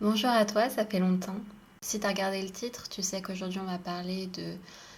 Bonjour à toi, ça fait longtemps. Si t'as regardé le titre, tu sais qu'aujourd'hui on va parler de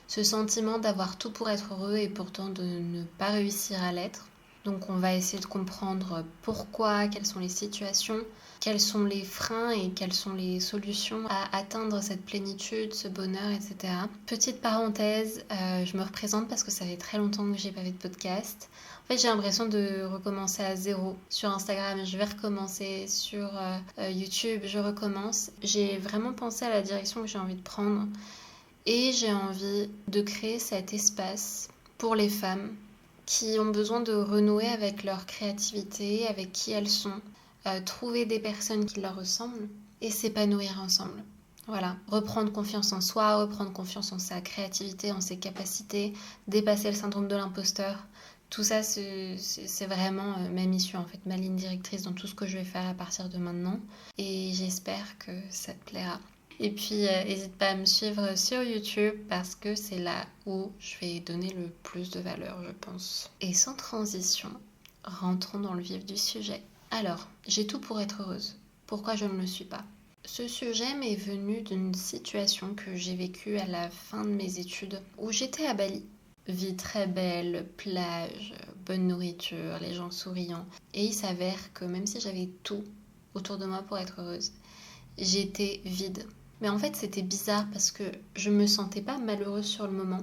ce sentiment d'avoir tout pour être heureux et pourtant de ne pas réussir à l'être. Donc on va essayer de comprendre pourquoi, quelles sont les situations, quels sont les freins et quelles sont les solutions à atteindre cette plénitude, ce bonheur, etc. Petite parenthèse, je me représente parce que ça fait très longtemps que j'ai pas fait de podcast. En fait, j'ai l'impression de recommencer à zéro. Sur Instagram, je vais recommencer. Sur YouTube, je recommence. J'ai vraiment pensé à la direction que j'ai envie de prendre. Et j'ai envie de créer cet espace pour les femmes qui ont besoin de renouer avec leur créativité, avec qui elles sont, trouver des personnes qui leur ressemblent et s'épanouir ensemble. Voilà, reprendre confiance en soi, reprendre confiance en sa créativité, en ses capacités, dépasser le syndrome de l'imposteur. Tout ça, c'est vraiment ma mission, en fait, ma ligne directrice dans tout ce que je vais faire à partir de maintenant. Et j'espère que ça te plaira. Et puis, n'hésite pas à me suivre sur YouTube parce que c'est là où je vais donner le plus de valeur, je pense. Et sans transition, rentrons dans le vif du sujet. Alors, j'ai tout pour être heureuse. Pourquoi je ne le suis pas? Ce sujet m'est venu d'une situation que j'ai vécue à la fin de mes études où j'étais à Bali. Vie très belle, plage, bonne nourriture, les gens souriants. Et il s'avère que même si j'avais tout autour de moi pour être heureuse, j'étais vide. Mais en fait, c'était bizarre parce que je me sentais pas malheureuse sur le moment.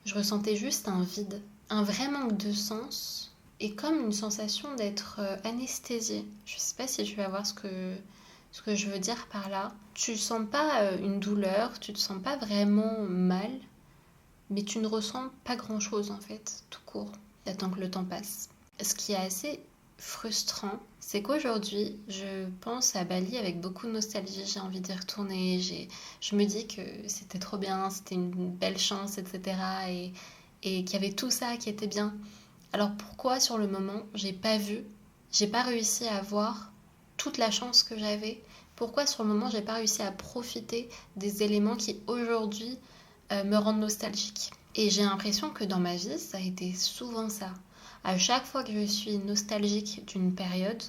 Je ressentais juste un vide, un vrai manque de sens et comme une sensation d'être anesthésiée. Je sais pas si tu vas voir ce que je veux dire par là. Tu sens pas une douleur, tu te sens pas vraiment mal, mais tu ne ressens pas grand-chose en fait, tout court. T'attends que le temps passe. Ce qui est assez frustrant, c'est qu'aujourd'hui, je pense à Bali avec beaucoup de nostalgie. J'ai envie d'y retourner. Je me dis que c'était trop bien, c'était une belle chance, etc. Et qu'il y avait tout ça qui était bien. Alors pourquoi sur le moment, j'ai pas réussi à voir toute la chance que j'avais? Pourquoi sur le moment, j'ai pas réussi à profiter des éléments qui aujourd'hui me rendent nostalgique? Et j'ai l'impression que dans ma vie, ça a été souvent ça. À chaque fois que je suis nostalgique d'une période,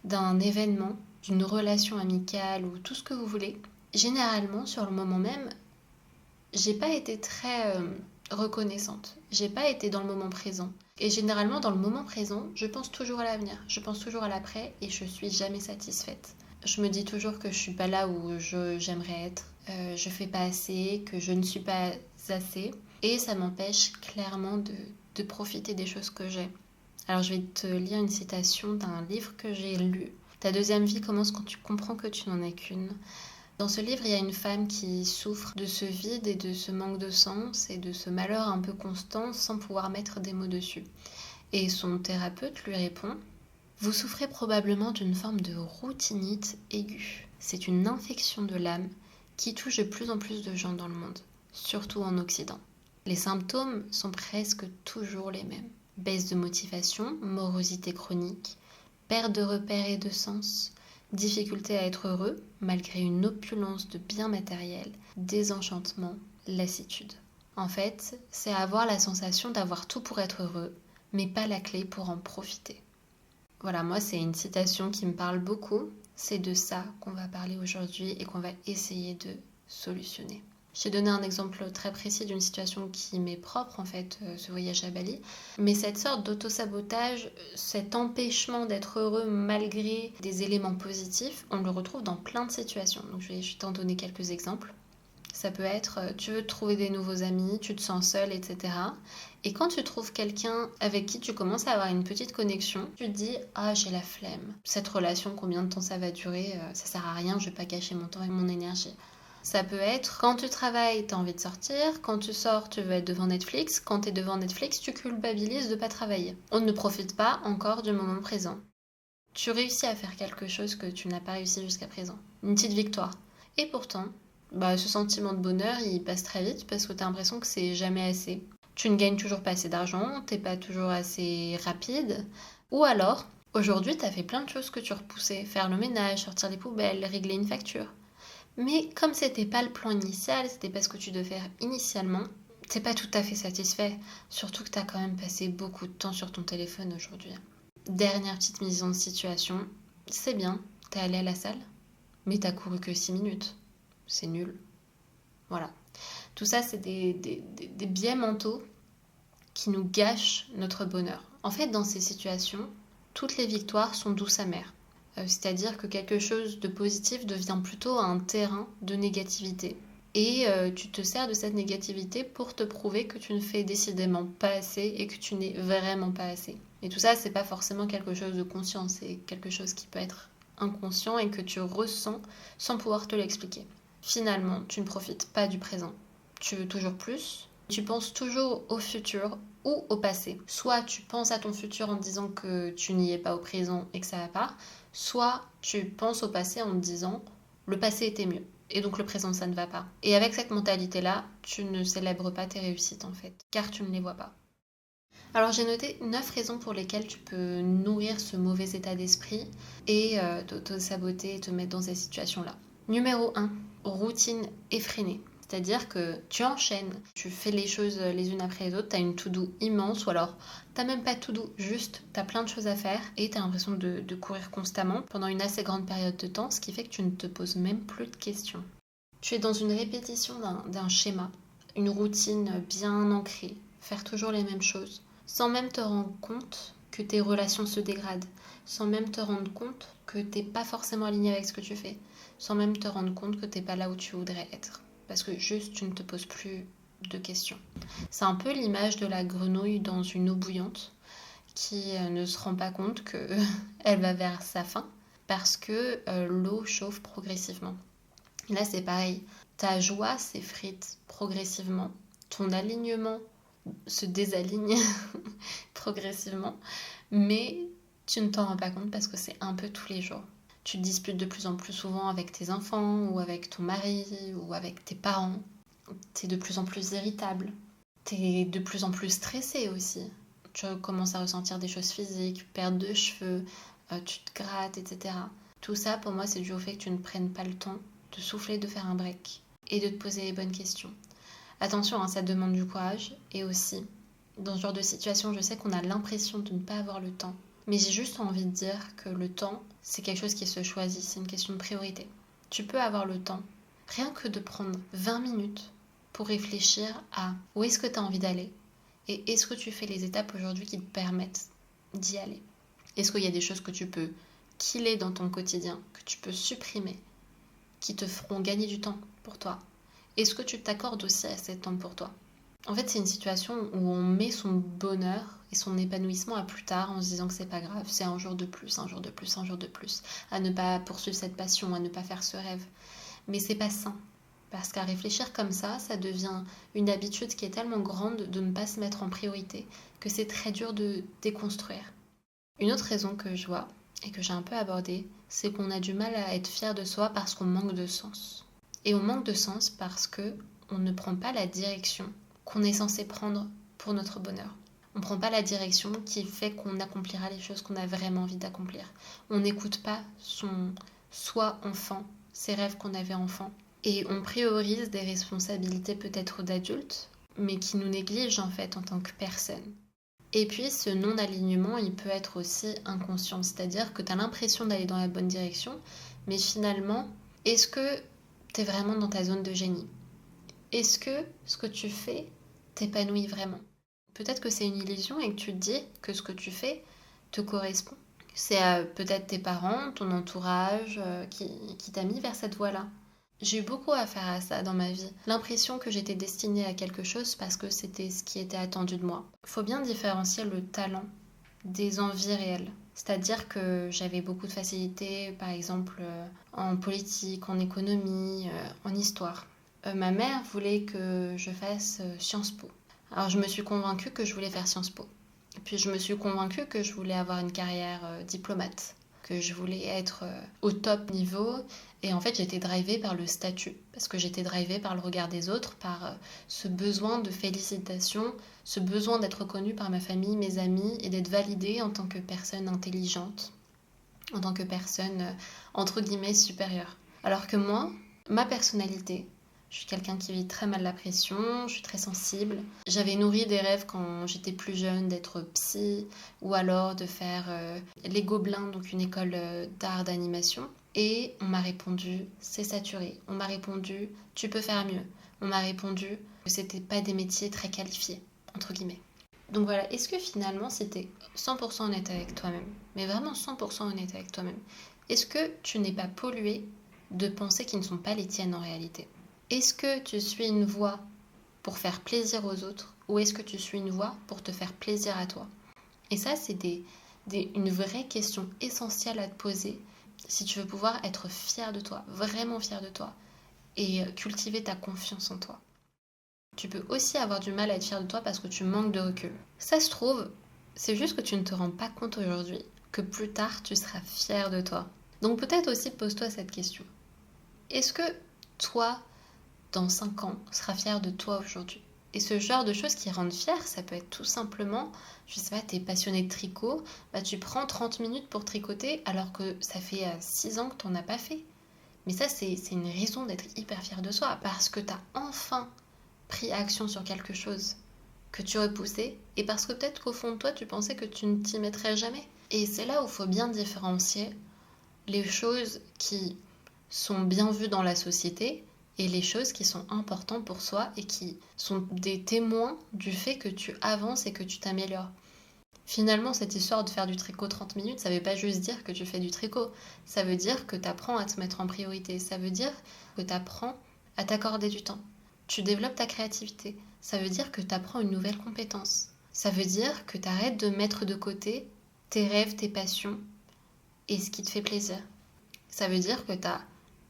d'un événement, d'une relation amicale ou tout ce que vous voulez, généralement sur le moment même, j'ai pas été très reconnaissante. J'ai pas été dans le moment présent. Et généralement, dans le moment présent, je pense toujours à l'avenir, je pense toujours à l'après et je suis jamais satisfaite. Je me dis toujours que je suis pas là où j'aimerais être, je fais pas assez, que je ne suis pas assez. Et ça m'empêche clairement de profiter des choses que j'ai. Alors je vais te lire une citation d'un livre que j'ai lu. Ta deuxième vie commence quand tu comprends que tu n'en es qu'une. Dans ce livre, il y a une femme qui souffre de ce vide et de ce manque de sens et de ce malheur un peu constant sans pouvoir mettre des mots dessus. Et son thérapeute lui répond: vous souffrez probablement d'une forme de routinite aiguë. C'est une infection de l'âme qui touche de plus en plus de gens dans le monde, surtout en Occident. Les symptômes sont presque toujours les mêmes. Baisse de motivation, morosité chronique, perte de repères et de sens, difficulté à être heureux malgré une opulence de biens matériels, désenchantement, lassitude. En fait, c'est avoir la sensation d'avoir tout pour être heureux, mais pas la clé pour en profiter. Voilà, moi c'est une citation qui me parle beaucoup. C'est de ça qu'on va parler aujourd'hui et qu'on va essayer de solutionner. Je t'ai donné un exemple très précis d'une situation qui m'est propre en fait, ce voyage à Bali. Mais cette sorte d'autosabotage, cet empêchement d'être heureux malgré des éléments positifs, on le retrouve dans plein de situations. Donc je vais t'en donner quelques exemples. Ça peut être, tu veux trouver des nouveaux amis, tu te sens seul, etc. Et quand tu trouves quelqu'un avec qui tu commences à avoir une petite connexion, tu te dis: ah, j'ai la flemme. Cette relation, combien de temps ça va durer? Ça sert à rien, je vais pas gâcher mon temps et mon énergie. Ça peut être, quand tu travailles, tu as envie de sortir, quand tu sors, tu veux être devant Netflix, quand tu es devant Netflix, tu culpabilises de pas travailler. On ne profite pas encore du moment présent. Tu réussis à faire quelque chose que tu n'as pas réussi jusqu'à présent. Une petite victoire. Et pourtant, ce sentiment de bonheur, il passe très vite parce que tu as l'impression que c'est jamais assez. Tu ne gagnes toujours pas assez d'argent, t'es pas toujours assez rapide. Ou alors, aujourd'hui, tu as fait plein de choses que tu repoussais. Faire le ménage, sortir les poubelles, régler une facture. Mais comme c'était pas le plan initial, c'était pas ce que tu devais faire initialement, t'es pas tout à fait satisfait. Surtout que t'as quand même passé beaucoup de temps sur ton téléphone aujourd'hui. Dernière petite mise en situation, c'est bien, t'es allé à la salle? mais t'as couru que 6 minutes. C'est nul. Voilà. Tout ça, c'est des biais mentaux qui nous gâchent notre bonheur. En fait, dans ces situations, toutes les victoires sont douces amères. C'est-à-dire que quelque chose de positif devient plutôt un terrain de négativité. Et tu te sers de cette négativité pour te prouver que tu ne fais décidément pas assez et que tu n'es vraiment pas assez. Et tout ça, c'est pas forcément quelque chose de conscient, c'est quelque chose qui peut être inconscient et que tu ressens sans pouvoir te l'expliquer. Finalement, tu ne profites pas du présent. Tu veux toujours plus. Tu penses toujours au futur ou au passé. Soit tu penses à ton futur en te disant que tu n'y es pas au présent et que ça va pas, soit tu penses au passé en te disant le passé était mieux et donc le présent ça ne va pas. Et avec cette mentalité-là, tu ne célèbres pas tes réussites en fait, car tu ne les vois pas. Alors j'ai noté 9 raisons pour lesquelles tu peux nourrir ce mauvais état d'esprit et t'auto-saboter et te mettre dans ces situations-là. Numéro 1, routine effrénée. C'est-à-dire que tu enchaînes, tu fais les choses les unes après les autres, tu as une to-do immense ou alors t'as même pas de to-do, juste t'as plein de choses à faire et t'as l'impression de courir constamment pendant une assez grande période de temps, ce qui fait que tu ne te poses même plus de questions. Tu es dans une répétition d'un schéma, une routine bien ancrée, faire toujours les mêmes choses, sans même te rendre compte que tes relations se dégradent, sans même te rendre compte que t'es pas forcément aligné avec ce que tu fais, sans même te rendre compte que t'es pas là où tu voudrais être. Parce que juste tu ne te poses plus de questions. C'est un peu l'image de la grenouille dans une eau bouillante qui ne se rend pas compte qu'elle va vers sa fin parce que l'eau chauffe progressivement. Et là c'est pareil, ta joie s'effrite progressivement, ton alignement se désaligne progressivement, mais tu ne t'en rends pas compte parce que c'est un peu tous les jours. Tu te disputes de plus en plus souvent avec tes enfants ou avec ton mari ou avec tes parents. T'es de plus en plus irritable. T'es de plus en plus stressé aussi. Tu commences à ressentir des choses physiques, perte de cheveux, tu te grattes, etc. Tout ça, pour moi, c'est dû au fait que tu ne prennes pas le temps de souffler, de faire un break et de te poser les bonnes questions. Attention, hein, ça demande du courage et aussi, dans ce genre de situation, je sais qu'on a l'impression de ne pas avoir le temps. Mais j'ai juste envie de dire que le temps, c'est quelque chose qui se choisit, c'est une question de priorité. Tu peux avoir le temps, rien que de prendre 20 minutes pour réfléchir à où est-ce que tu as envie d'aller et est-ce que tu fais les étapes aujourd'hui qui te permettent d'y aller. Est-ce qu'il y a des choses que tu peux killer dans ton quotidien, que tu peux supprimer, qui te feront gagner du temps pour toi. Est-ce que tu t'accordes aussi assez de temps pour toi? En fait, c'est une situation où on met son bonheur et son épanouissement à plus tard en se disant que c'est pas grave, c'est un jour de plus, un jour de plus, un jour de plus, à ne pas poursuivre cette passion, à ne pas faire ce rêve. Mais c'est pas sain. Parce qu'à réfléchir comme ça devient une habitude qui est tellement grande de ne pas se mettre en priorité que c'est très dur de déconstruire. Une autre raison que je vois et que j'ai un peu abordée, c'est qu'on a du mal à être fier de soi parce qu'on manque de sens. Et on manque de sens parce que on ne prend pas la direction qu'on est censé prendre pour notre bonheur. On ne prend pas la direction qui fait qu'on accomplira les choses qu'on a vraiment envie d'accomplir. On n'écoute pas son soi enfant, ses rêves qu'on avait enfant. Et on priorise des responsabilités peut-être d'adultes, mais qui nous négligent en fait en tant que personne. Et puis ce non-alignement, il peut être aussi inconscient, c'est-à-dire que tu as l'impression d'aller dans la bonne direction, mais finalement, est-ce que tu es vraiment dans ta zone de génie? Est-ce que ce que tu fais t'épanouit vraiment? Peut-être que c'est une illusion et que tu te dis que ce que tu fais te correspond. C'est peut-être tes parents, ton entourage qui t'a mis vers cette voie-là. J'ai eu beaucoup à faire à ça dans ma vie. L'impression que j'étais destinée à quelque chose parce que c'était ce qui était attendu de moi. Faut bien différencier le talent des envies réelles. C'est-à-dire que j'avais beaucoup de facilité, par exemple, en politique, en économie, en histoire. Ma mère voulait que je fasse Sciences Po. Alors je me suis convaincue que je voulais faire Sciences Po. Et puis je me suis convaincue que je voulais avoir une carrière diplomate, que je voulais être au top niveau. Et en fait, j'étais drivée par le statut, parce que j'étais drivée par le regard des autres, par ce besoin de félicitations, ce besoin d'être reconnue par ma famille, mes amis, et d'être validée en tant que personne intelligente, en tant que personne, entre guillemets, supérieure. Alors que moi, ma personnalité, je suis quelqu'un qui vit très mal la pression, je suis très sensible. J'avais nourri des rêves quand j'étais plus jeune d'être psy ou alors de faire les Gobelins, donc une école d'art d'animation. et on m'a répondu c'est saturé. On m'a répondu tu peux faire mieux. On m'a répondu que c'était pas des métiers très qualifiés, entre guillemets. Donc voilà, est-ce que finalement, si t'es 100% honnête avec toi-même, mais vraiment 100% honnête avec toi-même, est-ce que tu n'es pas pollué de pensées qui ne sont pas les tiennes en réalité? Est-ce que tu suis une voie pour faire plaisir aux autres ou est-ce que tu suis une voie pour te faire plaisir à toi? Et ça, c'est une vraie question essentielle à te poser si tu veux pouvoir être fier de toi, vraiment fier de toi, et cultiver ta confiance en toi. Tu peux aussi avoir du mal à être fier de toi parce que tu manques de recul. Ça se trouve, c'est juste que tu ne te rends pas compte aujourd'hui que plus tard tu seras fier de toi. Donc peut-être aussi pose-toi cette question. Est-ce que toi, dans 5 ans, seras fier de toi aujourd'hui? Et ce genre de choses qui rendent fier, ça peut être tout simplement, je sais pas, t'es passionné de tricot, bah tu prends 30 minutes pour tricoter alors que ça fait 6 ans que t'en as pas fait. Mais ça, c'est une raison d'être hyper fier de soi parce que t'as enfin pris action sur quelque chose que tu repoussais et parce que peut-être qu'au fond de toi, tu pensais que tu ne t'y mettrais jamais. Et c'est là où il faut bien différencier les choses qui sont bien vues dans la société et les choses qui sont importantes pour soi et qui sont des témoins du fait que tu avances et que tu t'améliores. Finalement, cette histoire de faire du tricot 30 minutes, ça veut pas juste dire que tu fais du tricot. Ça veut dire que tu apprends à te mettre en priorité. Ça veut dire que tu apprends à t'accorder du temps. Tu développes ta créativité. Ça veut dire que tu apprends une nouvelle compétence. Ça veut dire que tu arrêtes de mettre de côté tes rêves, tes passions et ce qui te fait plaisir. Ça veut dire que tu as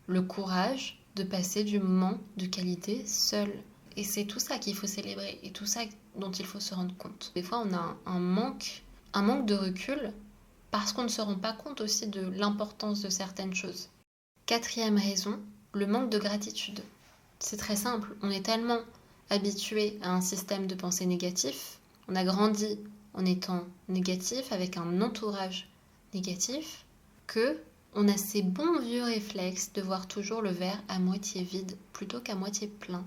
le courage de passer du moment de qualité seul. Et c'est tout ça qu'il faut célébrer et tout ça dont il faut se rendre compte. Des fois, on a un manque de recul parce qu'on ne se rend pas compte aussi de l'importance de certaines choses. 4e raison, le manque de gratitude. C'est très simple, on est tellement habitué à un système de pensée négatif, on a grandi en étant négatif avec un entourage négatif, que on a ces bons vieux réflexes de voir toujours le verre à moitié vide plutôt qu'à moitié plein.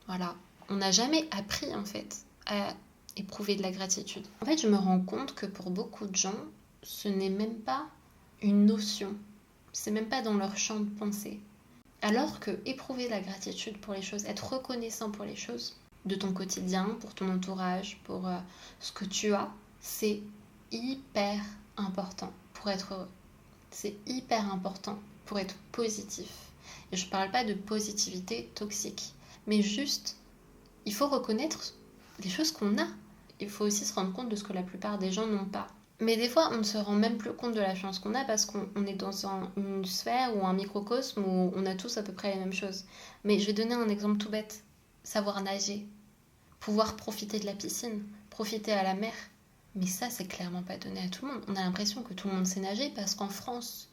Voilà. On n'a jamais appris en fait à éprouver de la gratitude. En fait, je me rends compte que pour beaucoup de gens, ce n'est même pas une notion. C'est même pas dans leur champ de pensée. Alors que éprouver de la gratitude pour les choses, être reconnaissant pour les choses de ton quotidien, pour ton entourage, pour ce que tu as, c'est hyper important pour être heureux. C'est hyper important pour être positif. Et je ne parle pas de positivité toxique, mais juste, il faut reconnaître les choses qu'on a. Il faut aussi se rendre compte de ce que la plupart des gens n'ont pas. Mais des fois, on ne se rend même plus compte de la chance qu'on a parce qu'on est dans une sphère ou un microcosme où on a tous à peu près les mêmes choses. Mais je vais donner un exemple tout bête. Savoir nager, pouvoir profiter de la piscine, profiter à la mer. Mais ça, c'est clairement pas donné à tout le monde. On a l'impression que tout le monde sait nager parce qu'en France,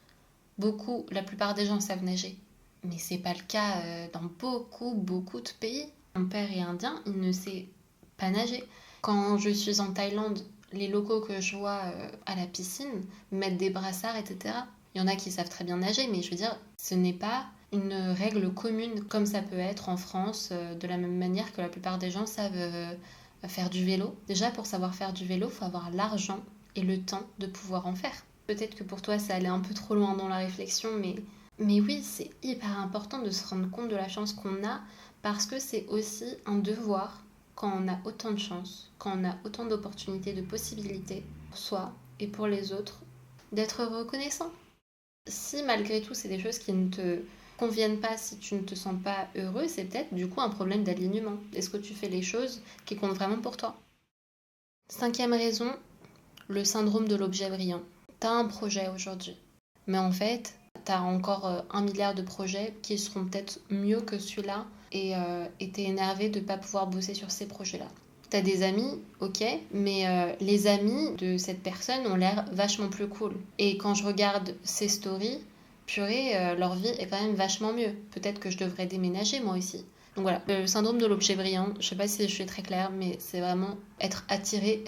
la plupart des gens savent nager. Mais c'est pas le cas dans beaucoup de pays. Mon père est indien, il ne sait pas nager. Quand je suis en Thaïlande, les locaux que je vois à la piscine mettent des brassards, etc. Il y en a qui savent très bien nager, mais je veux dire, ce n'est pas une règle commune comme ça peut être en France, de la même manière que la plupart des gens savent faire du vélo. Déjà, pour savoir faire du vélo, il faut avoir l'argent et le temps de pouvoir en faire. Peut-être que pour toi, ça allait un peu trop loin dans la réflexion, mais oui, c'est hyper important de se rendre compte de la chance qu'on a parce que c'est aussi un devoir quand on a autant de chance, quand on a autant d'opportunités, de possibilités pour soi et pour les autres, d'être reconnaissant. Si malgré tout, c'est des choses qui ne te conviennent pas, si tu ne te sens pas heureux, c'est peut-être du coup un problème d'alignement. Est-ce que tu fais les choses qui comptent vraiment pour toi? 5e raison, le syndrome de l'objet brillant. T'as un projet aujourd'hui, mais en fait, t'as encore 1 milliard de projets qui seront peut-être mieux que celui-là et t'es énervé de ne pas pouvoir bosser sur ces projets-là. T'as des amis, ok, mais les amis de cette personne ont l'air vachement plus cool. Et quand je regarde ces stories, purée, leur vie est quand même vachement mieux. Peut-être que je devrais déménager moi aussi. Donc voilà, le syndrome de l'objet brillant, je sais pas si je suis très claire, mais c'est vraiment être attiré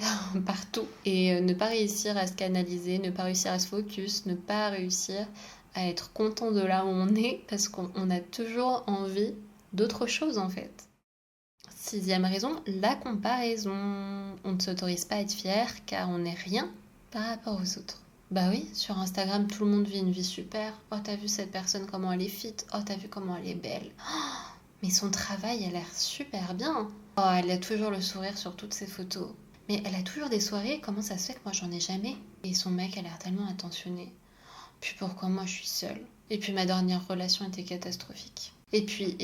partout et ne pas réussir à se canaliser, ne pas réussir à se focus, ne pas réussir à être content de là où on est parce qu'on a toujours envie d'autre chose en fait. 6e raison, la comparaison. On ne s'autorise pas à être fier car on n'est rien par rapport aux autres. Bah oui, sur Instagram, tout le monde vit une vie super. Oh, t'as vu cette personne, comment elle est fit. Oh, t'as vu comment elle est belle. Mais son travail a l'air super bien. Oh, elle a toujours le sourire sur toutes ses photos. Mais elle a toujours des soirées, comment ça se fait que moi j'en ai jamais? Et son mec a l'air tellement attentionné. Puis pourquoi moi je suis seule? Et puis ma dernière relation était catastrophique. Et puis.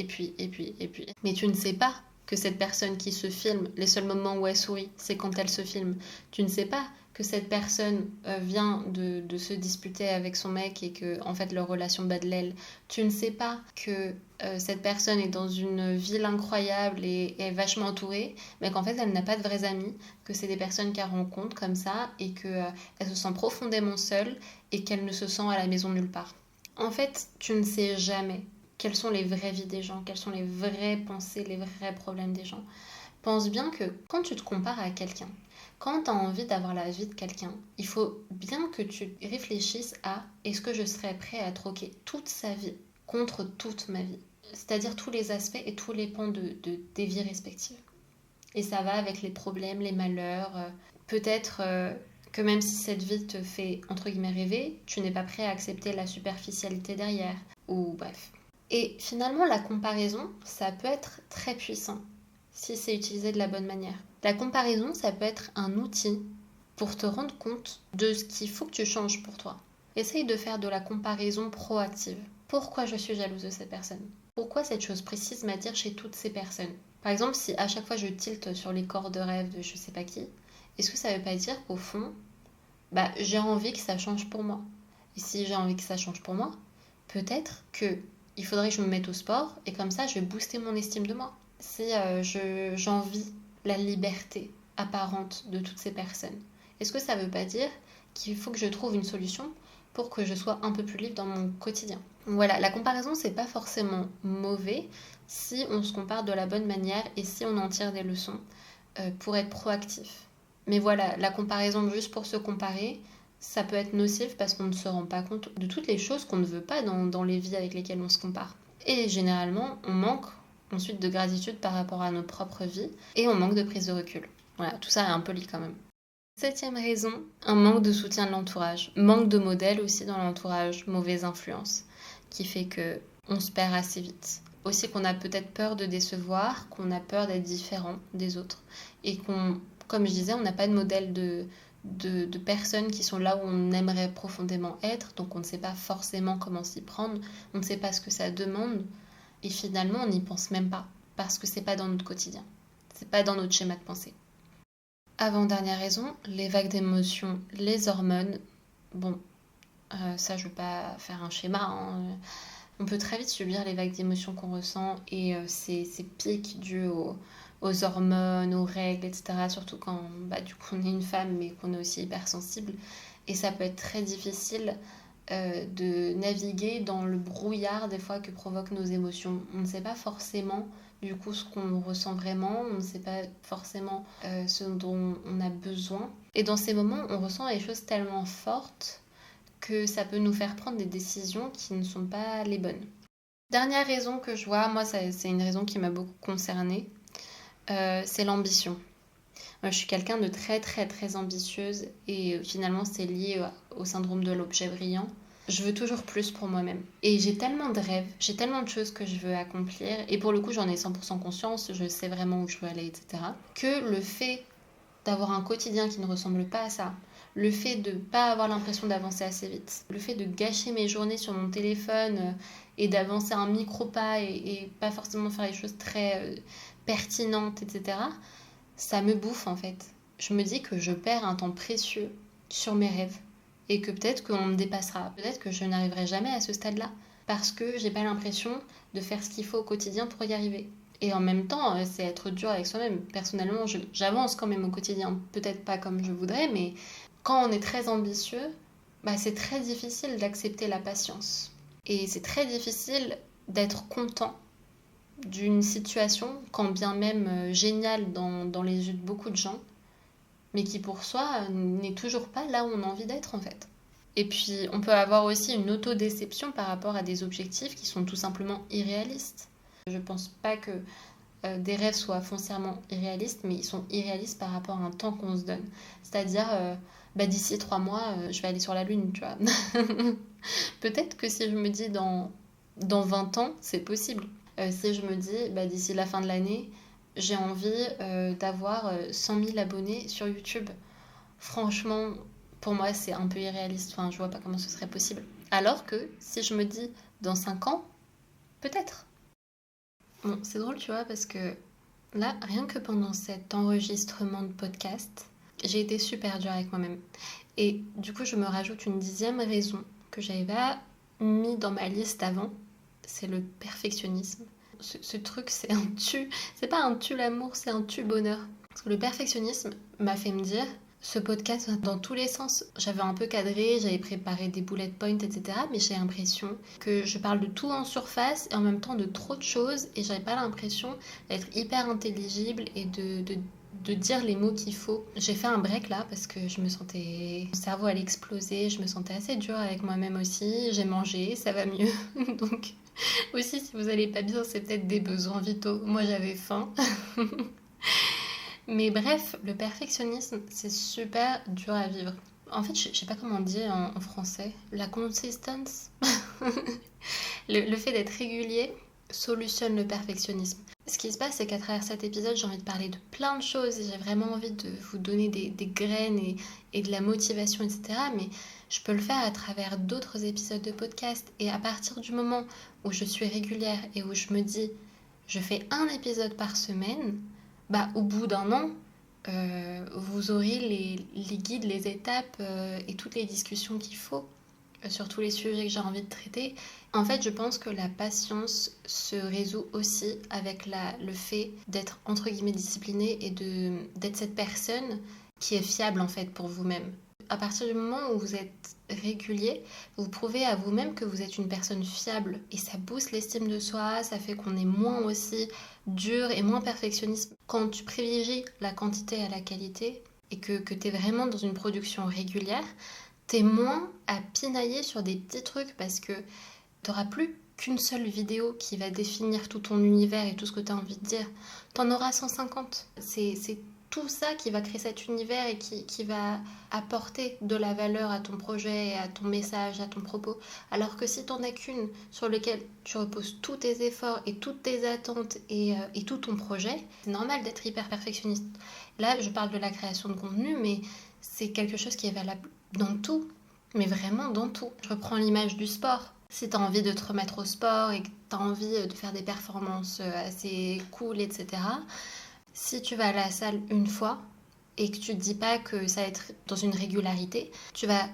Mais tu ne sais pas que cette personne qui se filme, les seuls moments où elle sourit, c'est quand elle se filme. Tu ne sais pas que cette personne vient de se disputer avec son mec et que en fait leur relation bat de l'aile. Tu ne sais pas que cette personne est dans une ville incroyable et est vachement entourée, mais qu'en fait elle n'a pas de vrais amis, que c'est des personnes qu'elle rencontre comme ça et qu'elle se sent profondément seule et qu'elle ne se sent à la maison nulle part. En fait, tu ne sais jamais quelles sont les vraies vies des gens, quelles sont les vraies pensées, les vrais problèmes des gens. Pense bien que quand tu te compares à quelqu'un, quand tu as envie d'avoir la vie de quelqu'un, il faut bien que tu réfléchisses à est-ce que je serais prêt à troquer toute sa vie contre toute ma vie. C'est-à-dire tous les aspects et tous les pans des vies respectives. Et ça va avec les problèmes, les malheurs. Peut-être que même si cette vie te fait, entre guillemets, rêver, tu n'es pas prêt à accepter la superficialité derrière. Ou bref. Et finalement, la comparaison, ça peut être très puissant si c'est utilisé de la bonne manière. La comparaison, ça peut être un outil pour te rendre compte de ce qu'il faut que tu changes pour toi. Essaye de faire de la comparaison proactive. Pourquoi je suis jalouse de cette personne? Pourquoi cette chose précise m'attire chez toutes ces personnes? Par exemple, si à chaque fois je tilte sur les corps de rêve de je sais pas qui, est-ce que ça veut pas dire qu'au fond, j'ai envie que ça change pour moi? Et si j'ai envie que ça change pour moi, peut-être que il faudrait que je me mette au sport et comme ça je vais booster mon estime de moi. Si j'envie la liberté apparente de toutes ces personnes, est-ce que ça veut pas dire qu'il faut que je trouve une solution pour que je sois un peu plus libre dans mon quotidien? Donc voilà, la comparaison c'est pas forcément mauvais si on se compare de la bonne manière et si on en tire des leçons pour être proactif. Mais voilà, la comparaison juste pour se comparer, ça peut être nocif parce qu'on ne se rend pas compte de toutes les choses qu'on ne veut pas dans les vies avec lesquelles on se compare. Et généralement, on manque ensuite de gratitude par rapport à nos propres vies et on manque de prise de recul. Voilà, tout ça est un peu lié quand même. Septième raison, un manque de soutien de l'entourage. Manque de modèle aussi dans l'entourage, mauvaise influence, qui fait que on se perd assez vite. Aussi qu'on a peut-être peur de décevoir, qu'on a peur d'être différent des autres et qu'on, comme je disais, on n'a pas de modèle de personnes qui sont là où on aimerait profondément être, donc on ne sait pas forcément comment s'y prendre, on ne sait pas ce que ça demande et finalement on n'y pense même pas parce que c'est pas dans notre quotidien, c'est pas dans notre schéma de pensée. Avant-dernière raison, les vagues d'émotions, les hormones. Bon, ça je ne veux pas faire un schéma, hein. On peut très vite subir les vagues d'émotions qu'on ressent et ces pics dus aux hormones, aux règles, etc. Surtout quand du coup on est une femme mais qu'on est aussi hypersensible. Et ça peut être très difficile de naviguer dans le brouillard des fois que provoquent nos émotions. On ne sait pas forcément du coup ce qu'on ressent vraiment, on ne sait pas forcément ce dont on a besoin. Et dans ces moments, on ressent des choses tellement fortes que ça peut nous faire prendre des décisions qui ne sont pas les bonnes. Dernière raison que je vois, moi c'est une raison qui m'a beaucoup concernée, c'est l'ambition. Moi, je suis quelqu'un de très très très ambitieuse et finalement c'est lié au syndrome de l'objet brillant. Je veux toujours plus pour moi-même. Et j'ai tellement de rêves, j'ai tellement de choses que je veux accomplir et pour le coup j'en ai 100% conscience, je sais vraiment où je veux aller, etc. Que le fait d'avoir un quotidien qui ne ressemble pas à ça, le fait de ne pas avoir l'impression d'avancer assez vite, le fait de gâcher mes journées sur mon téléphone et d'avancer un micro-pas et pas forcément faire les choses très pertinentes, etc., ça me bouffe en fait. Je me dis que je perds un temps précieux sur mes rêves et que peut-être qu'on me dépassera, peut-être que je n'arriverai jamais à ce stade-là parce que j'ai pas l'impression de faire ce qu'il faut au quotidien pour y arriver. Et en même temps, c'est être dur avec soi-même. Personnellement, j'avance quand même au quotidien. Peut-être pas comme je voudrais, mais quand on est très ambitieux, c'est très difficile d'accepter la patience. Et c'est très difficile d'être content d'une situation, quand bien même géniale dans les yeux de beaucoup de gens, mais qui pour soi n'est toujours pas là où on a envie d'être en fait. Et puis on peut avoir aussi une autodéception par rapport à des objectifs qui sont tout simplement irréalistes. Je pense pas que des rêves soient foncièrement irréalistes, mais ils sont irréalistes par rapport à un temps qu'on se donne. C'est-à-dire d'ici 3 mois, je vais aller sur la Lune, tu vois. Peut-être que si je me dis dans 20 ans, c'est possible. Si je me dis, d'ici la fin de l'année, j'ai envie d'avoir 100 000 abonnés sur YouTube. Franchement, pour moi, c'est un peu irréaliste. Enfin, je vois pas comment ce serait possible. Alors que si je me dis dans 5 ans, peut-être. Bon, c'est drôle, tu vois, parce que là, rien que pendant cet enregistrement de podcast, j'ai été super dure avec moi-même. Et du coup, je me rajoute une 10e raison que j'avais pas mis dans ma liste avant, c'est le perfectionnisme. Ce truc, c'est pas un tue l'amour, c'est un tue bonheur. Parce que le perfectionnisme m'a fait me dire, ce podcast va dans tous les sens. J'avais un peu cadré, j'avais préparé des bullet points, etc. Mais j'ai l'impression que je parle de tout en surface et en même temps de trop de choses et j'avais pas l'impression d'être hyper intelligible et de dire les mots qu'il faut. J'ai fait un break là parce que je me sentais... Mon cerveau allait exploser, je me sentais assez dure avec moi-même aussi. J'ai mangé, ça va mieux. Donc aussi si vous allez pas bien, c'est peut-être des besoins vitaux. Moi j'avais faim. Mais bref, le perfectionnisme, c'est super dur à vivre. En fait, je sais pas comment on dit en français. La consistance, le fait d'être régulier solutionne le perfectionnisme. Ce qui se passe, c'est qu'à travers cet épisode, j'ai envie de parler de plein de choses et j'ai vraiment envie de vous donner des graines et de la motivation, etc. Mais je peux le faire à travers d'autres épisodes de podcast. Et à partir du moment où je suis régulière et où je me dis, je fais un épisode par semaine, au bout d'un an, vous aurez les guides, les étapes et toutes les discussions qu'il faut sur tous les sujets que j'ai envie de traiter. En fait, je pense que la patience se résout aussi avec le fait d'être entre guillemets discipliné et d'être cette personne qui est fiable en fait pour vous-même. À partir du moment où vous êtes régulier, vous prouvez à vous-même que vous êtes une personne fiable et ça booste l'estime de soi, ça fait qu'on est moins aussi dur et moins perfectionniste. Quand tu privilégies la quantité à la qualité et que tu es vraiment dans une production régulière, t'es moins à pinailler sur des petits trucs parce que t'auras plus qu'une seule vidéo qui va définir tout ton univers et tout ce que tu as envie de dire. T'en auras 150. C'est tout ça qui va créer cet univers et qui va apporter de la valeur à ton projet, à ton message, à ton propos. Alors que si t'en as qu'une sur laquelle tu reposes tous tes efforts et toutes tes attentes et tout ton projet, c'est normal d'être hyper perfectionniste. Là, je parle de la création de contenu, mais c'est quelque chose qui est valable dans tout, mais vraiment dans tout. Je reprends l'image du sport. Si tu as envie de te remettre au sport et que tu as envie de faire des performances assez cool, etc., si tu vas à la salle une fois et que tu te dis pas que ça va être dans une régularité, tu vas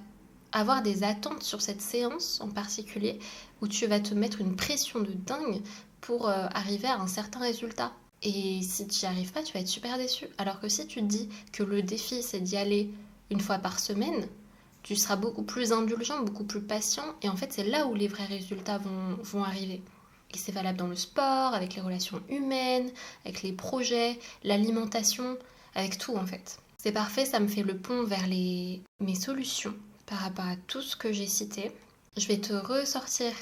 avoir des attentes sur cette séance en particulier où tu vas te mettre une pression de dingue pour arriver à un certain résultat. Et si tu n'y arrives pas, tu vas être super déçu. Alors que si tu te dis que le défi, c'est d'y aller une fois par semaine, tu seras beaucoup plus indulgent, beaucoup plus patient. Et en fait, c'est là où les vrais résultats vont arriver. Et c'est valable dans le sport, avec les relations humaines, avec les projets, l'alimentation, avec tout en fait. C'est parfait, ça me fait le pont vers mes solutions par rapport à tout ce que j'ai cité. Je vais te ressortir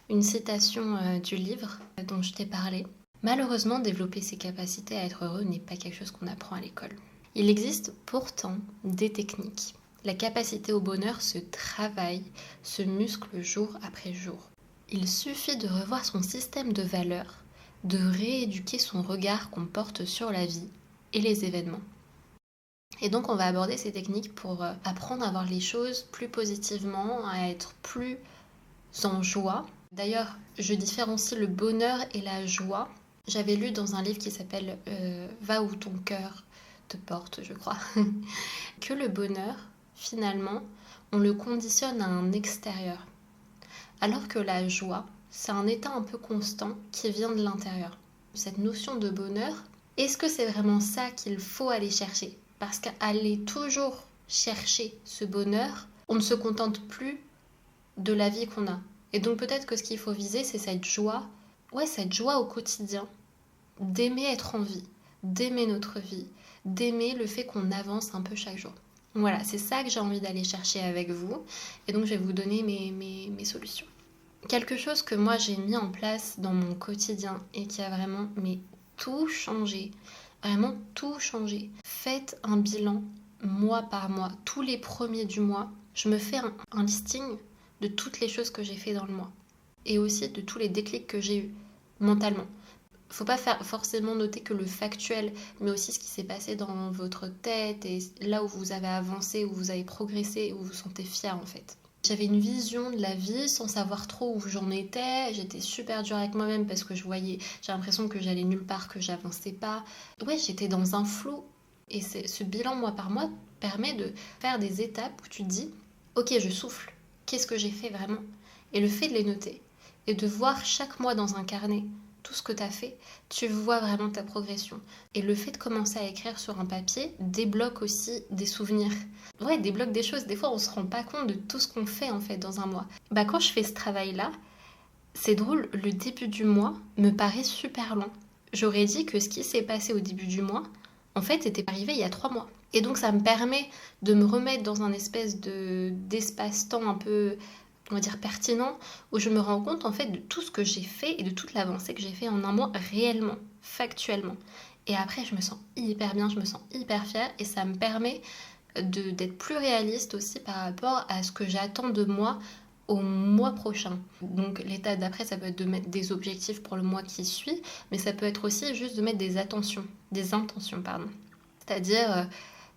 une citation du livre dont je t'ai parlé. Malheureusement, développer ses capacités à être heureux n'est pas quelque chose qu'on apprend à l'école. Il existe pourtant des techniques. La capacité au bonheur se travaille, se muscle jour après jour. Il suffit de revoir son système de valeurs, de rééduquer son regard qu'on porte sur la vie et les événements. Et donc on va aborder ces techniques pour apprendre à voir les choses plus positivement, à être plus en joie. D'ailleurs, je différencie le bonheur et la joie. J'avais lu dans un livre qui s'appelle Va où ton cœur te porte, je crois, que le bonheur, finalement, on le conditionne à un extérieur. Alors que la joie, c'est un état un peu constant qui vient de l'intérieur. Cette notion de bonheur, est-ce que c'est vraiment ça qu'il faut aller chercher ? Parce qu'aller toujours chercher ce bonheur, on ne se contente plus de la vie qu'on a. Et donc peut-être que ce qu'il faut viser, c'est cette joie au quotidien, d'aimer être en vie, d'aimer notre vie, d'aimer le fait qu'on avance un peu chaque jour. Voilà, c'est ça que j'ai envie d'aller chercher avec vous. Et donc je vais vous donner mes solutions. Quelque chose que moi j'ai mis en place dans mon quotidien et qui a vraiment tout changé. Vraiment tout changé. Faites un bilan mois par mois, tous les premiers du mois, je me fais un listing de toutes les choses que j'ai fait dans le mois. Et aussi de tous les déclics que j'ai eus mentalement. Faut pas forcément noter que le factuel, mais aussi ce qui s'est passé dans votre tête et là où vous avez avancé, où vous avez progressé, où vous vous sentez fier en fait. J'avais une vision de la vie sans savoir trop où j'en étais. J'étais super dure avec moi-même parce que j'ai l'impression que j'allais nulle part, que j'avançais pas. Ouais, j'étais dans un flou. Et ce bilan mois par mois permet de faire des étapes où tu te dis, ok, je souffle. Qu'est-ce que j'ai fait vraiment? Et le fait de les noter et de voir chaque mois dans un carnet tout ce que tu as fait, tu vois vraiment ta progression. Et le fait de commencer à écrire sur un papier débloque aussi des souvenirs. Ouais, débloque des choses. Des fois, on se rend pas compte de tout ce qu'on fait en fait dans un mois. Bah, quand je fais ce travail-là, c'est drôle, le début du mois me paraît super long. J'aurais dit que ce qui s'est passé au début du mois, en fait, était arrivé il y a 3 mois. Et donc, ça me permet de me remettre dans un espèce d'espace-temps un peu, on va dire, pertinent, où je me rends compte, en fait, de tout ce que j'ai fait et de toute l'avancée que j'ai fait en un mois réellement, factuellement. Et après, je me sens hyper bien, je me sens hyper fière, et ça me permet d'être plus réaliste aussi par rapport à ce que j'attends de moi au mois prochain. Donc l'étape d'après, ça peut être de mettre des objectifs pour le mois qui suit, mais ça peut être aussi juste de mettre des intentions, pardon. C'est-à-dire,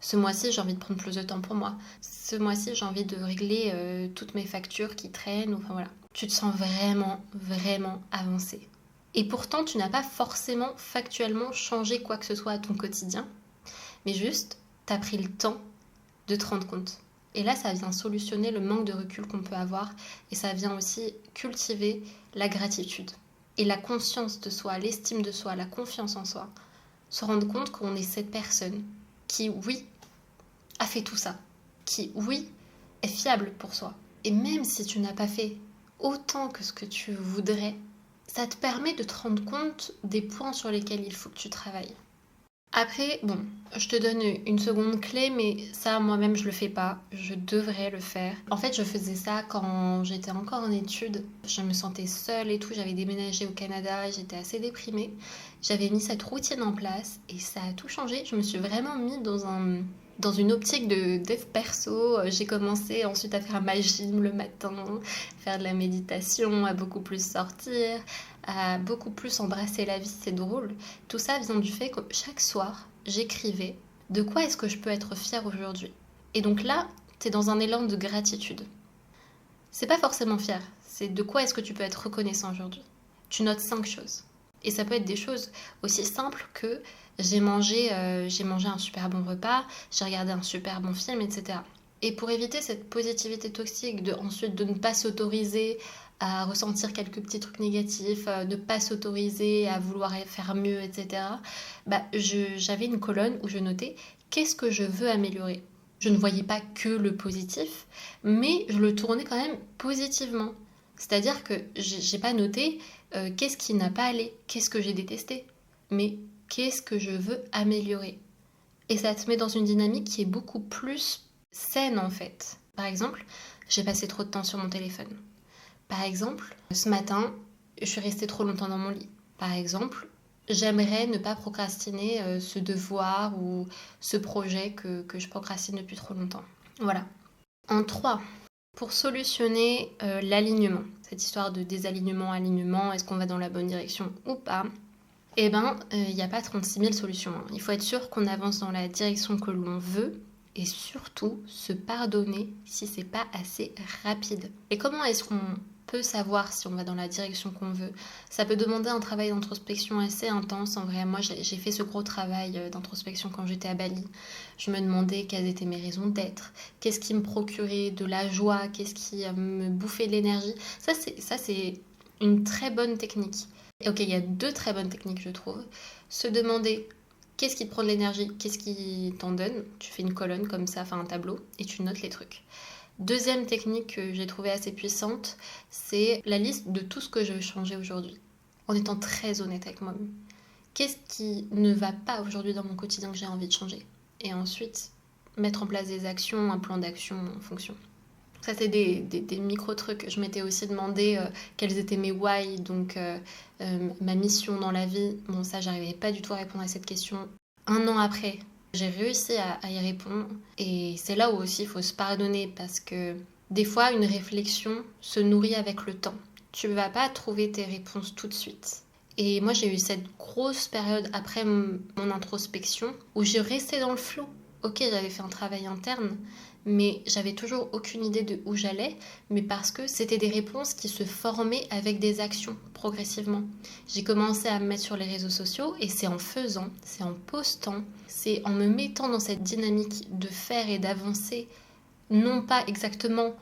ce mois-ci, j'ai envie de prendre plus de temps pour moi. Ce mois-ci, j'ai envie de régler toutes mes factures qui traînent. Enfin voilà. Tu te sens vraiment, vraiment avancé. Et pourtant, tu n'as pas forcément factuellement changé quoi que ce soit à ton quotidien, mais juste, tu as pris le temps de te rendre compte. Et là, ça vient solutionner le manque de recul qu'on peut avoir et ça vient aussi cultiver la gratitude et la conscience de soi, l'estime de soi, la confiance en soi. Se rendre compte qu'on est cette personne qui, oui, a fait tout ça, qui, oui, est fiable pour soi. Et même si tu n'as pas fait autant que ce que tu voudrais, ça te permet de te rendre compte des points sur lesquels il faut que tu travailles. Après, bon, je te donne une seconde clé, mais ça, moi-même, je le fais pas. Je devrais le faire. En fait, je faisais ça quand j'étais encore en études. Je me sentais seule et tout. J'avais déménagé au Canada et j'étais assez déprimée. J'avais mis cette routine en place et ça a tout changé. Je me suis vraiment mis dans une optique de dev perso. J'ai commencé ensuite à faire ma gym le matin, faire de la méditation, à beaucoup plus sortir, à beaucoup plus embrasser la vie. C'est drôle. Tout ça vient du fait que chaque soir, j'écrivais de quoi est-ce que je peux être fière aujourd'hui. Et donc là, t'es dans un élan de gratitude. C'est pas forcément fier, c'est de quoi est-ce que tu peux être reconnaissant aujourd'hui. Tu notes 5 choses. Et ça peut être des choses aussi simples que j'ai mangé un super bon repas, j'ai regardé un super bon film, etc. Et pour éviter cette positivité toxique, ensuite de ne pas s'autoriser à ressentir quelques petits trucs négatifs, de ne pas s'autoriser à vouloir faire mieux, etc., j'avais une colonne où je notais qu'est-ce que je veux améliorer. Je ne voyais pas que le positif, mais je le tournais quand même positivement. C'est-à-dire que j'ai pas noté qu'est-ce qui n'a pas allé, qu'est-ce que j'ai détesté, mais qu'est-ce que je veux améliorer. Et ça te met dans une dynamique qui est beaucoup plus saine en fait. Par exemple, j'ai passé trop de temps sur mon téléphone. Par exemple, ce matin, je suis restée trop longtemps dans mon lit. Par exemple, j'aimerais ne pas procrastiner ce devoir ou ce projet que je procrastine depuis trop longtemps. Voilà. En 3, pour solutionner l'alignement, cette histoire de désalignement, alignement, est-ce qu'on va dans la bonne direction ou pas, il n'y a pas 36 000 solutions. Il faut être sûr qu'on avance dans la direction que l'on veut et surtout se pardonner si c'est pas assez rapide. Et comment est-ce qu'on peut savoir si on va dans la direction qu'on veut? Ça peut demander un travail d'introspection assez intense. En vrai, moi j'ai fait ce gros travail d'introspection quand j'étais à Bali. Je me demandais quelles étaient mes raisons d'être, qu'est-ce qui me procurait de la joie, qu'est-ce qui me bouffait de l'énergie. Ça c'est une très bonne technique. Ok, il y a 2 très bonnes techniques, je trouve. Se demander qu'est-ce qui te prend de l'énergie, qu'est-ce qui t'en donne. Tu fais une colonne comme ça, enfin un tableau, et tu notes les trucs. Deuxième technique que j'ai trouvée assez puissante, c'est la liste de tout ce que je veux changer aujourd'hui. En étant très honnête avec moi-même. Qu'est-ce qui ne va pas aujourd'hui dans mon quotidien que j'ai envie de changer? Et ensuite, mettre en place des actions, un plan d'action en fonction. Ça, c'est des micro-trucs. Je m'étais aussi demandé quels étaient mes why, donc ma mission dans la vie. Bon, ça, j'arrivais pas du tout à répondre à cette question. 1 an après, J'ai réussi à y répondre et c'est là où aussi il faut se pardonner parce que des fois une réflexion se nourrit avec le temps. Tu ne vas pas trouver tes réponses tout de suite. Et moi j'ai eu cette grosse période après mon introspection où je restais dans le flou. Ok, j'avais fait un travail interne, mais j'avais toujours aucune idée de où j'allais, mais parce que c'était des réponses qui se formaient avec des actions progressivement. J'ai commencé à me mettre sur les réseaux sociaux et c'est en faisant, c'est en postant, c'est en me mettant dans cette dynamique de faire et d'avancer, non pas exactement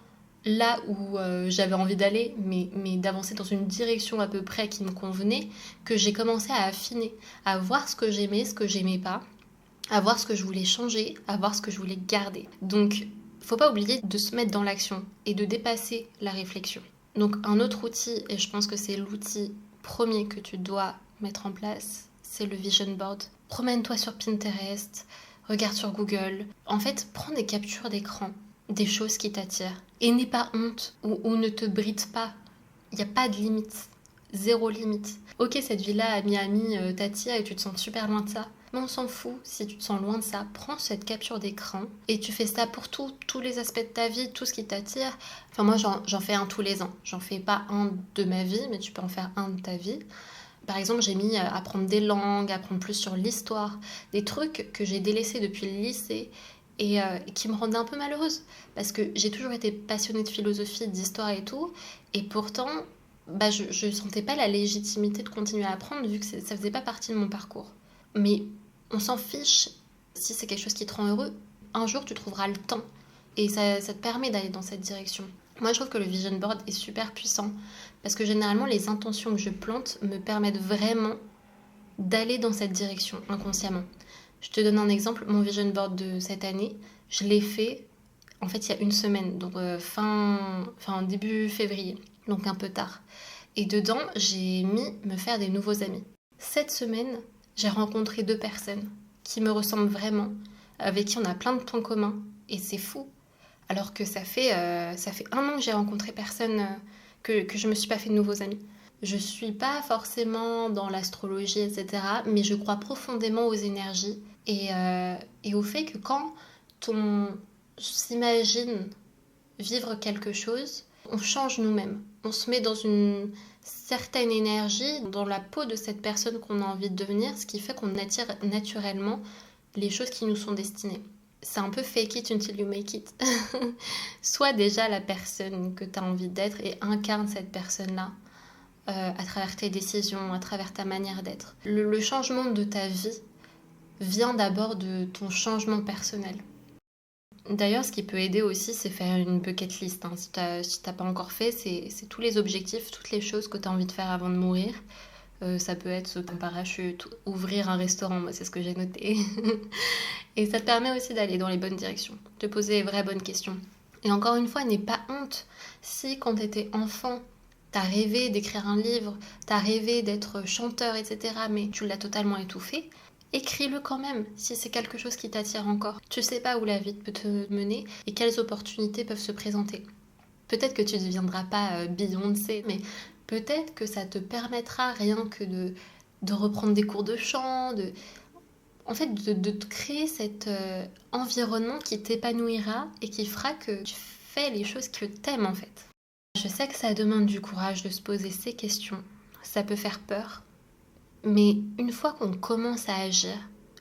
là où j'avais envie d'aller, mais d'avancer dans une direction à peu près qui me convenait, que j'ai commencé à affiner, à voir ce que j'aimais pas, à voir ce que je voulais changer, à voir ce que je voulais garder. Donc, faut pas oublier de se mettre dans l'action et de dépasser la réflexion. Donc, un autre outil, et je pense que c'est l'outil premier que tu dois mettre en place, c'est le vision board. Promène-toi sur Pinterest, regarde sur Google. En fait, prends des captures d'écran, des choses qui t'attirent. Et n'aie pas honte ou ne te bride pas. Il n'y a pas de limite. Zéro limite. Ok, cette villa à Miami t'attire et tu te sens super loin de ça. Mais on s'en fout si tu te sens loin de ça. Prends cette capture d'écran et tu fais ça pour tous les aspects de ta vie, tout ce qui t'attire. Enfin, moi, j'en fais un tous les ans. J'en fais pas un de ma vie, mais tu peux en faire un de ta vie. Par exemple, j'ai mis apprendre des langues, apprendre plus sur l'histoire, des trucs que j'ai délaissés depuis le lycée et qui me rendaient un peu malheureuse. Parce que j'ai toujours été passionnée de philosophie, d'histoire et tout. Et pourtant, je ne sentais pas la légitimité de continuer à apprendre vu que ça ne faisait pas partie de mon parcours. Mais on s'en fiche si c'est quelque chose qui te rend heureux. Un jour, tu trouveras le temps et ça te permet d'aller dans cette direction. Moi, je trouve que le vision board est super puissant parce que généralement, les intentions que je plante me permettent vraiment d'aller dans cette direction inconsciemment. Je te donne un exemple, mon vision board de cette année, je l'ai fait en fait il y a une semaine, donc début février, donc un peu tard. Et dedans, j'ai mis me faire des nouveaux amis. Cette semaine, j'ai rencontré 2 personnes qui me ressemblent vraiment, avec qui on a plein de points communs, et c'est fou. Alors que ça fait 1 an que j'ai rencontré personne, que je me suis pas fait de nouveaux amis. Je suis pas forcément dans l'astrologie, etc., mais je crois profondément aux énergies et au fait que quand on s'imagine vivre quelque chose, on change nous-mêmes. On se met dans une certaine énergie, dans la peau de cette personne qu'on a envie de devenir, ce qui fait qu'on attire naturellement les choses qui nous sont destinées. C'est un peu fake it until you make it. Sois déjà la personne que tu as envie d'être et incarne cette personne-là à travers tes décisions, à travers ta manière d'être. Le changement de ta vie vient d'abord de ton changement personnel. D'ailleurs, ce qui peut aider aussi, c'est faire une bucket list. Hein. Si t'as pas encore fait, c'est tous les objectifs, toutes les choses que tu as envie de faire avant de mourir. Ça peut être sauter en parachute, ouvrir un restaurant, moi c'est ce que j'ai noté. Et ça te permet aussi d'aller dans les bonnes directions, te poser les vraies bonnes questions. Et encore une fois, n'aie pas honte. Si quand tu étais enfant, t'as rêvé d'écrire un livre, t'as rêvé d'être chanteur, etc., mais tu l'as totalement étouffé, écris-le quand même, si c'est quelque chose qui t'attire encore. Tu sais pas où la vie peut te mener et quelles opportunités peuvent se présenter. Peut-être que tu ne deviendras pas Beyoncé, mais peut-être que ça te permettra rien que de reprendre des cours de chant, de te créer cet environnement qui t'épanouira et qui fera que tu fais les choses que t'aimes en fait. Je sais que ça demande du courage de se poser ces questions, ça peut faire peur, mais une fois qu'on commence à agir,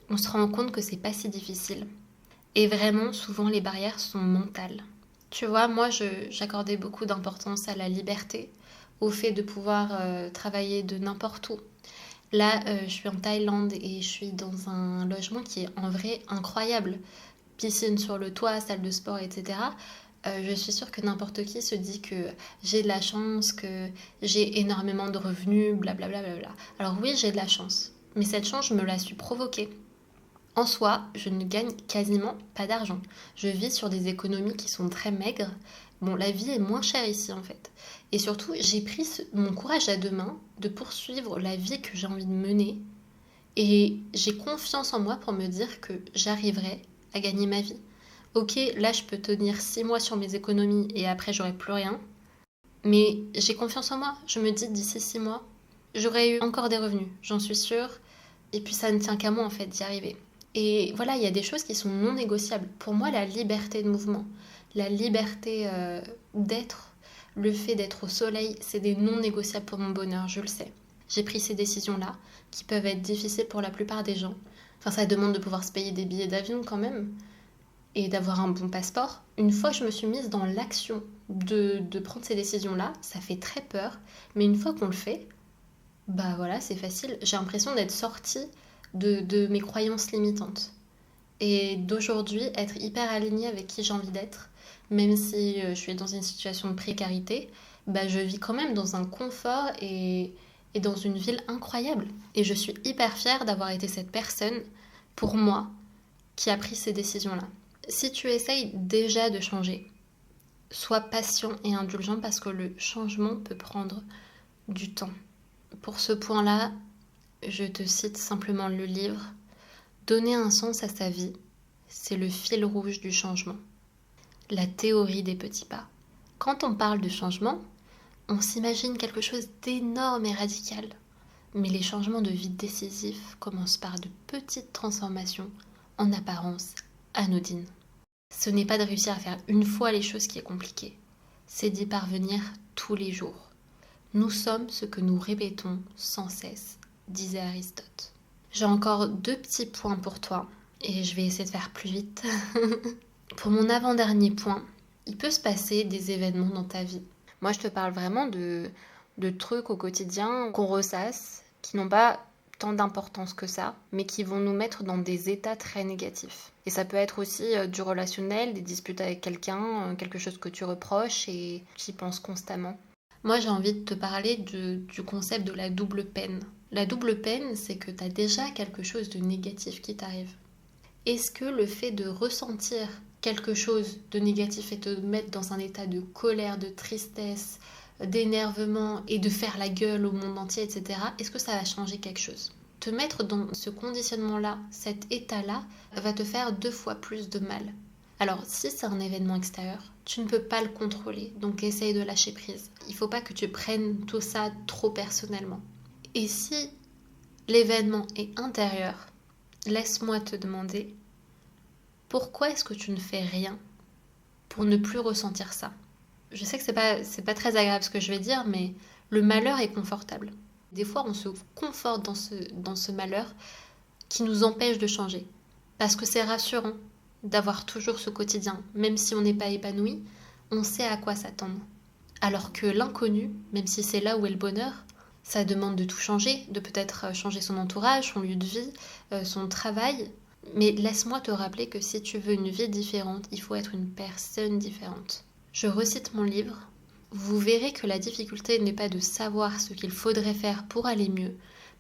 on se rend compte que c'est pas si difficile. Et vraiment, souvent les barrières sont mentales. Tu vois, moi j'accordais beaucoup d'importance à la liberté, au fait de pouvoir travailler de n'importe où. Là, je suis en Thaïlande et je suis dans un logement qui est en vrai incroyable. Piscine sur le toit, salle de sport, etc. Je suis sûre que n'importe qui se dit que j'ai de la chance, que j'ai énormément de revenus, blablabla. Alors oui, j'ai de la chance, mais cette chance, je me la suis provoquée. En soi, je ne gagne quasiment pas d'argent. Je vis sur des économies qui sont très maigres. Bon, la vie est moins chère ici en fait. Et surtout, j'ai pris mon courage à 2 mains de poursuivre la vie que j'ai envie de mener. Et j'ai confiance en moi pour me dire que j'arriverai à gagner ma vie. Ok, là je peux tenir 6 mois sur mes économies et après j'aurai plus rien. Mais j'ai confiance en moi. Je me dis d'ici 6 mois, j'aurai eu encore des revenus, j'en suis sûre. Et puis ça ne tient qu'à moi en fait d'y arriver. Et voilà, il y a des choses qui sont non négociables. Pour moi, la liberté de mouvement, la liberté d'être, le fait d'être au soleil, c'est des non négociables pour mon bonheur, je le sais. J'ai pris ces décisions-là, qui peuvent être difficiles pour la plupart des gens. Enfin, ça demande de pouvoir se payer des billets d'avion quand même, et d'avoir un bon passeport. Une fois que je me suis mise dans l'action de prendre ces décisions-là, ça fait très peur, mais une fois qu'on le fait, bah voilà, c'est facile. J'ai l'impression d'être sortie de mes croyances limitantes et d'aujourd'hui être hyper alignée avec qui j'ai envie d'être, même si je suis dans une situation de précarité, bah je vis quand même dans un confort et dans une ville incroyable. Et je suis hyper fière d'avoir été cette personne, pour moi, qui a pris ces décisions-là. Si tu essayes déjà de changer, sois patient et indulgent parce que le changement peut prendre du temps. Pour ce point-là, je te cite simplement le livre Donner un sens à sa vie, c'est le fil rouge du changement. La théorie des petits pas. Quand on parle de changement, on s'imagine quelque chose d'énorme et radical. Mais les changements de vie décisifs commencent par de petites transformations, en apparence anodines. Ce n'est pas de réussir à faire une fois les choses qui est compliqué, c'est d'y parvenir tous les jours. Nous sommes ce que nous répétons sans cesse, disait Aristote. J'ai encore 2 petits points pour toi, et je vais essayer de faire plus vite. Pour mon avant-dernier point, il peut se passer des événements dans ta vie. Moi, je te parle vraiment de trucs au quotidien qu'on ressasse, qui n'ont pas tant d'importance que ça, mais qui vont nous mettre dans des états très négatifs. Et ça peut être aussi du relationnel, des disputes avec quelqu'un, quelque chose que tu reproches et tu y penses constamment. Moi, j'ai envie de te parler du concept de la double peine. La double peine, c'est que tu as déjà quelque chose de négatif qui t'arrive. Est-ce que le fait de ressentir quelque chose de négatif et te mettre dans un état de colère, de tristesse, d'énervement et de faire la gueule au monde entier, etc., est-ce que ça va changer quelque chose? Te mettre dans ce conditionnement-là, cet état-là, va te faire 2 fois plus de mal. Alors, si c'est un événement extérieur, tu ne peux pas le contrôler, donc essaye de lâcher prise. Il ne faut pas que tu prennes tout ça trop personnellement. Et si l'événement est intérieur, laisse-moi te demander, pourquoi est-ce que tu ne fais rien pour ne plus ressentir ça? Je sais que c'est pas très agréable ce que je vais dire, mais le malheur est confortable. Des fois, on se conforte dans ce malheur qui nous empêche de changer. Parce que c'est rassurant d'avoir toujours ce quotidien. Même si on n'est pas épanoui, on sait à quoi s'attendre. Alors que l'inconnu, même si c'est là où est le bonheur, ça demande de tout changer, de peut-être changer son entourage, son lieu de vie, son travail. Mais laisse-moi te rappeler que si tu veux une vie différente, il faut être une personne différente. Je recite mon livre. Vous verrez que la difficulté n'est pas de savoir ce qu'il faudrait faire pour aller mieux,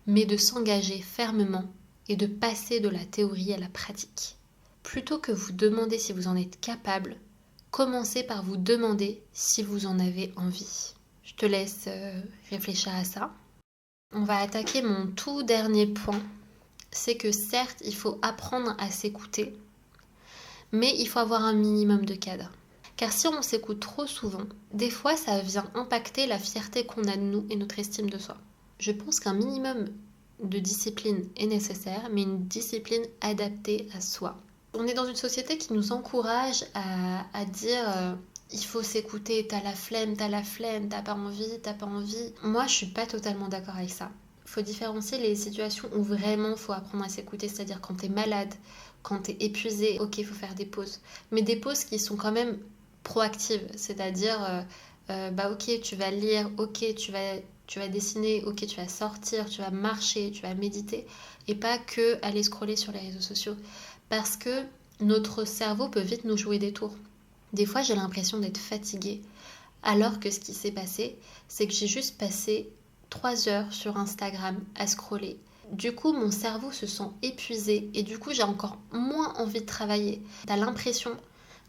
mais de s'engager fermement et de passer de la théorie à la pratique. Plutôt que vous demander si vous en êtes capable, commencez par vous demander si vous en avez envie. Je te laisse réfléchir à ça. On va attaquer mon tout dernier point. C'est que certes, il faut apprendre à s'écouter, mais il faut avoir un minimum de cadre. Car si on s'écoute trop souvent, des fois ça vient impacter la fierté qu'on a de nous et notre estime de soi. Je pense qu'un minimum de discipline est nécessaire, mais une discipline adaptée à soi. On est dans une société qui nous encourage à dire il faut s'écouter, t'as la flemme, t'as pas envie. Moi, je suis pas totalement d'accord avec ça. Il faut différencier les situations où vraiment il faut apprendre à s'écouter, c'est-à-dire quand t'es malade, quand t'es épuisé, ok, il faut faire des pauses. Mais des pauses qui sont quand même proactives, c'est-à-dire bah ok, tu vas lire, ok, tu vas dessiner, ok, tu vas sortir, tu vas marcher, tu vas méditer, et pas que aller scroller sur les réseaux sociaux. Parce que notre cerveau peut vite nous jouer des tours. Des fois, j'ai l'impression d'être fatiguée, alors que ce qui s'est passé, c'est que j'ai juste passé 3 heures sur Instagram à scroller. Du coup, mon cerveau se sent épuisé et du coup, j'ai encore moins envie de travailler. T'as l'impression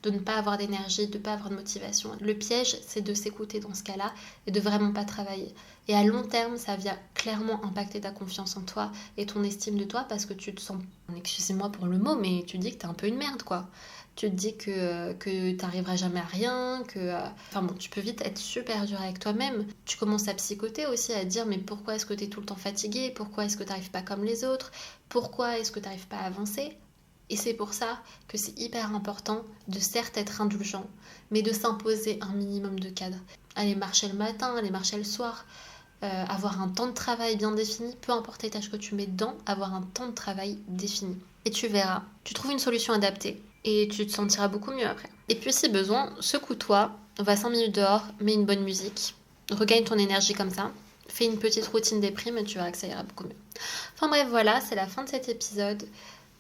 de ne pas avoir d'énergie, de ne pas avoir de motivation. Le piège, c'est de s'écouter dans ce cas-là et de vraiment pas travailler. Et à long terme, ça vient clairement impacter ta confiance en toi et ton estime de toi parce que tu te sens, excusez-moi pour le mot, mais tu te dis que t'es un peu une merde, quoi. Tu te dis que t'arriveras jamais à rien, Enfin bon, tu peux vite être super dur avec toi-même. Tu commences à psychoter aussi, à dire mais pourquoi est-ce que t'es tout le temps fatigué? Pourquoi est-ce que t'arrives pas comme les autres? Pourquoi est-ce que t'arrives pas à avancer? Et c'est pour ça que c'est hyper important de certes être indulgent, mais de s'imposer un minimum de cadre. Aller marcher le matin, aller marcher le soir, avoir un temps de travail bien défini, peu importe les tâches que tu mets dedans, avoir un temps de travail défini. Et tu verras, tu trouves une solution adaptée et tu te sentiras beaucoup mieux après. Et puis si besoin, secoue-toi, va 5 minutes dehors, mets une bonne musique, regagne ton énergie comme ça, fais une petite routine des primes et tu verras que ça ira beaucoup mieux. Enfin bref, voilà, c'est la fin de cet épisode.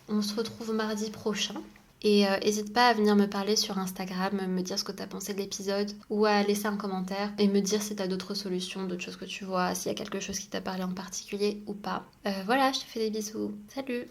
On se retrouve mardi prochain. Et n'hésite pas à venir me parler sur Instagram, me dire ce que tu as pensé de l'épisode, ou à laisser un commentaire et me dire si tu as d'autres solutions, d'autres choses que tu vois, s'il y a quelque chose qui t'a parlé en particulier ou pas. Voilà, je te fais des bisous. Salut!